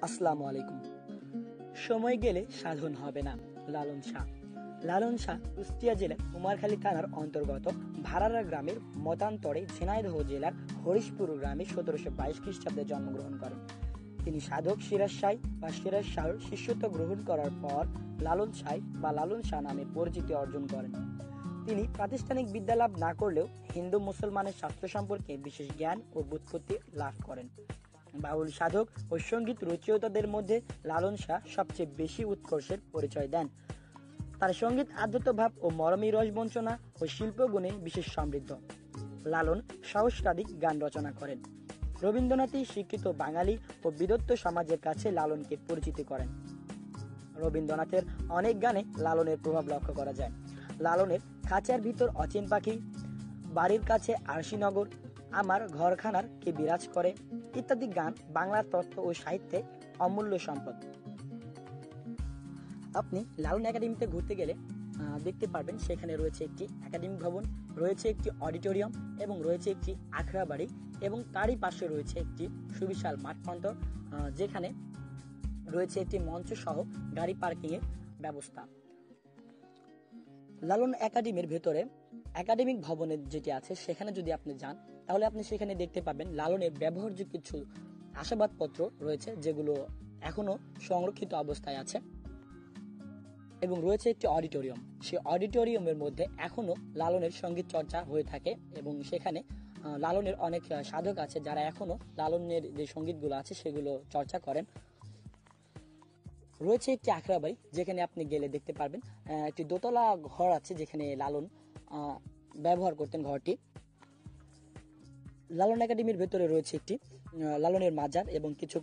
আসসালামু আলাইকুম। সময় গেলে সাধন হবে না। লালন শাহ। লালন শাহ কুষ্টিয়া জেলার কুমারখালী থানার অন্তর্গত ভাড়ারা গ্রামের মতান্তরে ঝিনাইদহ জেলার হরিশপুর গ্রামে 1722 খ্রিস্টাব্দে জন্মগ্রহণ করেন। তিনি সাধক সিরাজ শাহ বা সিরাজ শাহর শিষ্যত্ব গ্রহণ করার পর লালন শাহ বা লালন শাহ নামে পরিচিতি অর্জন করেন। তিনি প্রাতিষ্ঠানিক বিদ্যা লাভ না করলেও হিন্দু মুসলমানের শাস্ত্র সম্পর্কে বিশেষ জ্ঞান ও ব্যুৎপত্তি লাভ করেন। বাউল সাধক ও সঙ্গীত রচয়িতাদের মধ্যে লালন শাহ সবচেয়ে বেশি উৎকর্ষের পরিচয় দেন। তার সঙ্গীত আধ্যাত্মভাব ও মরমী রসবঞ্চনা ও শিল্পগুণে বিশেষ সমৃদ্ধ। লালন সহস্রাধিক গান রচনা করেন। রবীন্দ্রনাথই শিক্ষিত বাঙালি ও বিদগ্ধ সমাজের কাছে লালনকে পরিচিত করেন। রবীন্দ্রনাথের অনেক গানে লালনের প্রভাব লক্ষ্য করা যায়। লালনের খাঁচার ভিতর অচিন পাখি, বাড়ির কাছে আরশিনগর, আমার ঘরখানার কে বিরাজ করে ইত্যাদি গান বাংলার তত্ত্ব ও সাহিত্যে অমূল্য সম্পদ। আপনি লালন একাডেমিতে ঘুরতে গেলে দেখতে পারবেন সেখানে রয়েছে একটি একাডেমিক ভবন, রয়েছে একটি অডিটোরিয়াম এবং রয়েছে একটি আখড়া বাড়ি এবং তারই পাশে রয়েছে একটি সুবিশাল মাঠ প্রান্তর, যেখানে রয়েছে একটি মঞ্চ সহ গাড়ি পার্কিং এর ব্যবস্থা। লালন একাডেমির ভেতরে একাডেমিক ভবনের যেটি আছে সেখানে যদি আপনি যান তাহলে আপনি সেখানে দেখতে পাবেন লালনের ব্যবহার্য কিছু আসবাবপত্র রয়েছে যেগুলো এখনো সংরক্ষিত অবস্থায় আছে এবং রয়েছে একটি অডিটোরিয়াম। সেই অডিটোরিয়ামের মধ্যে এখনো লালনের সঙ্গীত চর্চা হয়ে থাকে এবং সেখানে লালনের অনেক সাধক আছে যারা এখনো লালনের যে সঙ্গীতগুলো আছে সেগুলো চর্চা করেন। রয়েছে একটি আখড়া বাড়ি যেখানে আপনি গেলে দেখতে পারবেন একটি দোতলা ঘর আছে যেখানে লালন ব্যবহার করতেন ঘরটি। লালন একাডেমির ভেতরে রয়েছে একটি লালনের মাজার এবং কিছু